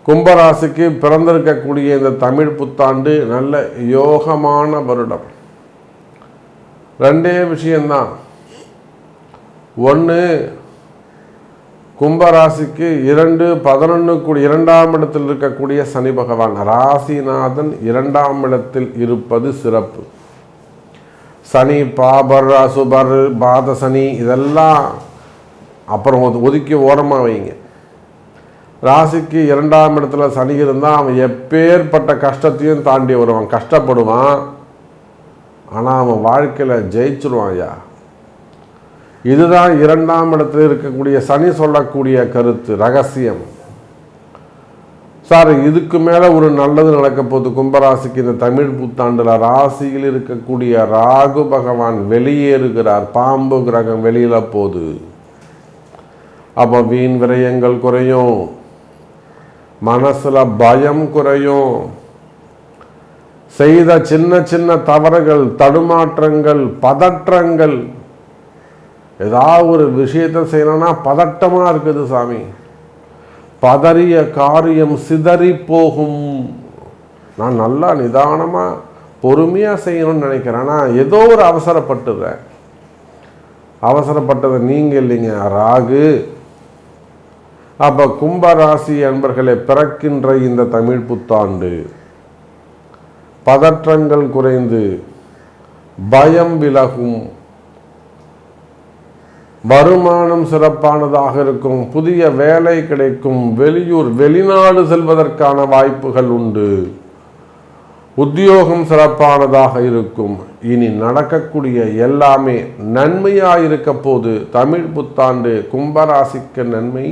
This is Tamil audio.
கும்பராசிக்கு பிறந்திருக்கக்கூடிய இந்த தமிழ் புத்தாண்டு நல்ல யோகமான வருடம். ரெண்டே விஷயம்தான். ஒன்று, கும்பராசிக்கு 2-11 கூடிய 2ஆம் இடத்தில் இருக்கக்கூடிய சனி பகவான் ராசிநாதன் 2ஆம் இடத்தில் இருப்பது சிறப்பு. சனி பாபர் அசுபர் பாத சனி இதெல்லாம் அப்புறம் ஒதுக்கி ஓரமாக வைங்க. ராசிக்கு 2ஆம் இடத்துல சனி இருந்தால் அவன் எப்பேற்பட்ட கஷ்டத்தையும் தாண்டி வருவான். கஷ்டப்படுவான், ஆனால் அவன் வாழ்க்கையில் ஜெயிச்சிருவான் ஐயா. இதுதான் 2ஆம் இடத்துல இருக்கக்கூடிய சனி சொல்லக்கூடிய கருத்து, ரகசியம். சார், இதுக்கு மேலே ஒரு நல்லது நடக்க போகுது கும்பராசிக்கு இந்த தமிழ் புத்தாண்டில். ராசியில் இருக்கக்கூடிய ராகு பகவான் வெளியேறுகிறார். பாம்பு கிரகம் வெளியில் போகுது. அப்போ வீண் விரயங்கள் குறையும், மனசில் பயம் குறையும், செய்த சின்ன சின்ன தவறுகள், தடுமாற்றங்கள், பதற்றங்கள், ஏதாவது ஒரு விஷயத்தை செய்யணும்னா பதட்டமாக இருக்குது சாமி, பதறிய காரியம் சிதறி போகும். நான் நல்லா நிதானமாக பொறுமையாக செய்யணும்னு நினைக்கிறேன், ஆனால் ஏதோ ஒரு அவசரப்பட்டுறேன். அவசரப்பட்டது நீங்கள் இல்லைங்க, ராகு. அப்போ கும்பராசி அன்பர்களை பிறக்கின்ற இந்த தமிழ் புத்தாண்டு பதற்றங்கள் குறைந்து பயம் விலகும், வருமானம் சிறப்பானதாக இருக்கும், புதிய வேலை கிடைக்கும், வெளியூர் வெளிநாடு செல்வதற்கான வாய்ப்புகள் உண்டு, உத்தியோகம் சிறப்பானதாக இருக்கும். இனி நடக்கக்கூடிய எல்லாமே நன்மையாக இருக்க போது தமிழ் புத்தாண்டு கும்பராசிக்கு நன்மை.